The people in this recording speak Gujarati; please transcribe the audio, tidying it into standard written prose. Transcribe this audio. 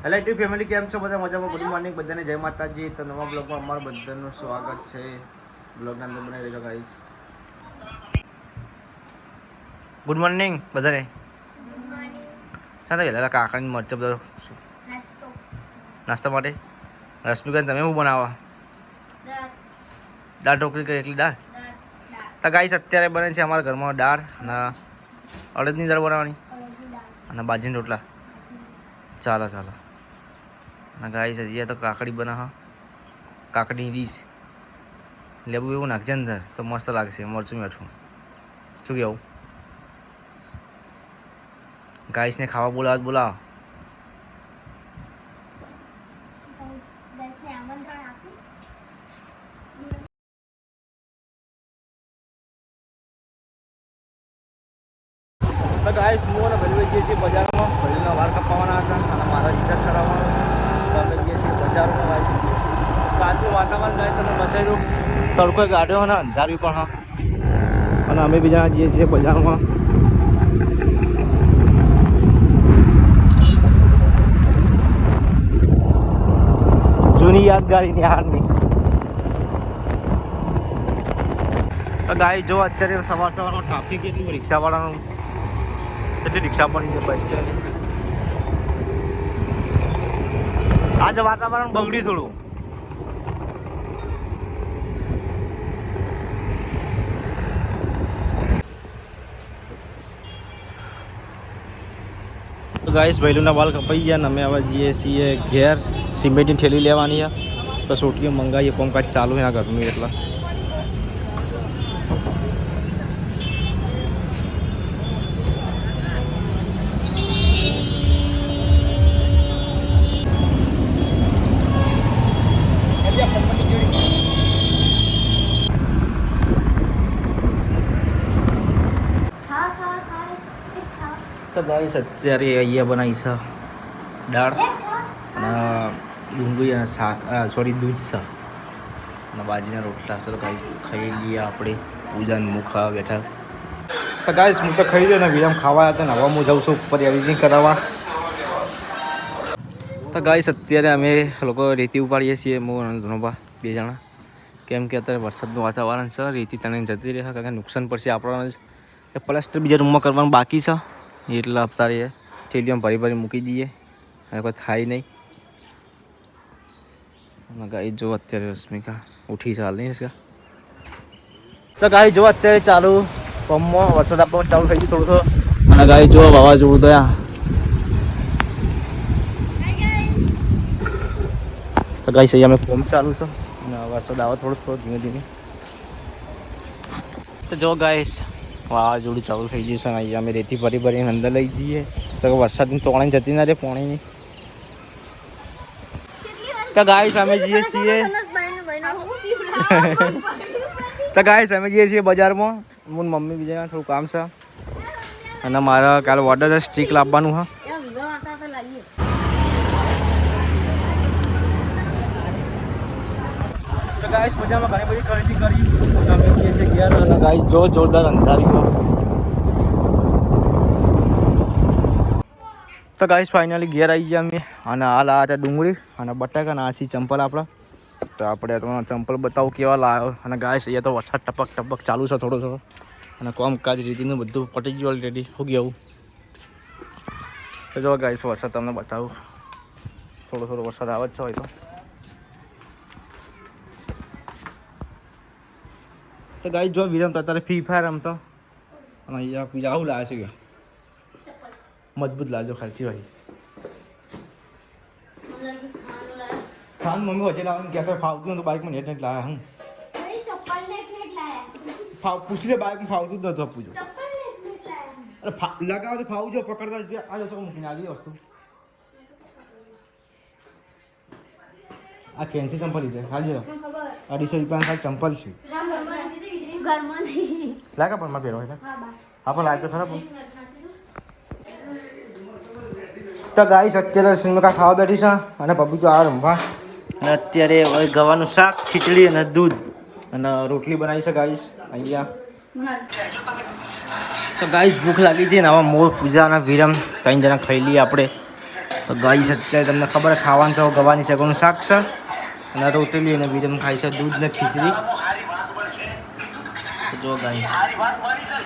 હેલો યુટ્યુબ ફેમિલી, કેમ છો બધા? મજામાં? ગુડ મોર્નિંગ બધાને, જય માતાજી. તો નવા બ્લોગમાં અમારું બધાનું સ્વાગત છે. બ્લોગના અંદર બનાવી રહેજો ગાઈસ. ગુડ મોર્નિંગ બધાને. સાથે વેલા કાકડી મરચા બધો નાસ્તા માટે. રશ્મિકાને તમે શું બનાવો? દાળ ઢોકળી કરી એટલી દાળ. તો ગાઈસ અત્યારે બને છે અમારા ઘરમાં દાળ અને અડદની દાળ બનાવવાની અને બાજરીના રોટલા. ચાલો ચાલો. અને ગાઈસ હજી તો કાકડી બના, કાકડીની ડીશ. લેબુ એવું નાખજે અંદર તો મસ્ત લાગશે, મરચું મીઠું. શું કહેવું? ગાઈસને ખાવા બોલાવો. તો ગાઈસ હું અને ભલી જઈએ છીએ બજારમાં. ભલીના વાળ કપાવવાના હતા અને મારા રિચાર્જ કરાવવાનો. તો અમે જઈએ છીએ બજારમાં. ગાઈસ કાચું વાતાવરણ ગાઈસ તમે બતાવ્યું. તડકો ગાઢ્યો ને અંધાર્યું પણ હા. અને અમે બીજા જઈએ છીએ બજારમાં. જૂની યાદગારીની હારની. તો ગાઈસ જો અત્યારે સવારમાં ટ્રાફિક કેટલું રિક્ષાવાળાનું. કેટલી રિક્ષા પણ છે બસ સ્ટેન્ડ. આજે વાતાવરણ બગડ્યું થોડું. તો ગાઈસ ભૈલુના વાળ કપાઈ ગયા ને અમે હવે જઈએ છીએ ઘેર. સિમેન્ટની ઠેલી લેવાની છે તો સોટીઓ મંગાવીએ. કોમકાજ ચાલુ છે ગરમી એટલે. તો ગાઈસ અત્યારે અહીંયા બનાવી છે દાળ અને ડુંગળી અને શાક, દૂધ છે અને બાજરીના રોટલા. ચલો ગાઈસ ખાઈ લઈએ આપણે. પૂજાને મુખ ખાવા બેઠા. તો ગાઈસ હું તો ખાઈ લ્યો ને વિરામ ખાવા હતા ને હવે હું જાઉં છું ઉપર એડિટિંગ કરાવવા. તો ગાઈસ અત્યારે અમે લોકો રેતી ઉપાડીએ છીએ હું અને ધનોબા બે જણા. કેમ કે અત્યારે વરસાદનું વાતાવરણ છે. રેતી તને જતી રહે કારણ કે નુકસાન પડશે આપણને. પ્લાસ્ટર બીજા રૂમમાં કરવાનું બાકી છે એટલે અત્યારે થેલીઓમાં ભરી મૂકી દઈએ અને કોઈ થાય નહીં. અને ગાઈ જો અત્યારે રશ્મિકા ઉઠી ચાલ નહીં. તો ગાઈ જો અત્યારે ચાલુ પંપમાં વરસાદ આપવાનું ચાલુ થઈ ગયું થોડું. અને ગાઈ જો વાવાઝોડું તો તો ગાઈ સહી અમે પંપ ચાલુ છે અને વરસાદ આવે થોડો ધીમે ધીમે. તો જો ગાઈસ વાવાઝોડું ચાલુ થઈ ગયું છે અને અહીંયા અમે રેતી ભરીને અંદર લઈ જઈએ. સગો વરસાદની તોણી જતી ના રે પાણીની. તો ગાઈસ અમે જઈએ છીએ બજારમાં. હું મમ્મી બીજા થોડું કામ છે અને મારા કાલે ઓર્ડર છે સ્ટીક લાવવાનું હા. તો ગાઈસ બજારમાં ઘણી બધી ખરીદી કરી. અમે જઈએ છીએ ઘેર અને ગાઈસ જો જોરદાર અંધાર્યું. તો ગાઈસ ફાઇનલી ઘેર આવી ગયા અમે અને હાલ આ હતા ડુંગળી અને બટાકા અને આસી ચંપલ આપણા. તો આપણે તમને ચંપલ બતાવું કેવા લાવ્યો. અને ગાઈસ અહીંયા તો વરસાદ ટપક ચાલુ છે થોડો અને કામકાજ રીતિનું બધું પટી ગયું ઓલરેડી. શું ગયું તો જો ગાઈસ વરસાદ તમને બતાવું. થોડો વરસાદ આવે જ છે હોય તો ગાઈસ જો વિરમતા અત્યારે ફ્રી ફાયર રમતો અને અહીંયા બીજા આવું લાવે છે કે મજબૂત લાવજો ખર્ચી ભાઈ. ખાન મમ્મી વચ્ચે લાવવાનું ક્યાં ફાવતું નતું બાઇકમાં નેટ લાવ્યા હું પૂછી લે. બાઇકમાં ફાવતું જ નતું પૂછો. અરે લગાવો તો ફાવું જો પકડતા આ જશો મૂકીને આવી વસ્તુ. આ કેન્સી ચંપલ લીધે ખાલી 250 રૂપિયાના ચંપલ છે. લાગે પણ માં પહેરો એટલે હા પણ લાગે તો ખરાબ. તો ગાઈસ અત્યારે સિમકા ખાવા બેઠી છે અને પપ્પી આ રમવા. અને અત્યારે ગવાનું શાક, ખીચડી અને દૂધ અને રોટલી બનાવી છે ગાઈસ અહીંયા. તો ગાઈસ ભૂખ લાગી હતી ને હવે મોર પૂજા અને વિરમ 3 જણા ખાઈ લઈએ આપણે. તો ગાઈસ અત્યારે તમને ખબર ખાવાનું તો ગવાની સગોનું શાક છે અને રોટલી અને બીજું ખાઈ છે દૂધ ને ખીચડી. તો જો ગાઈસ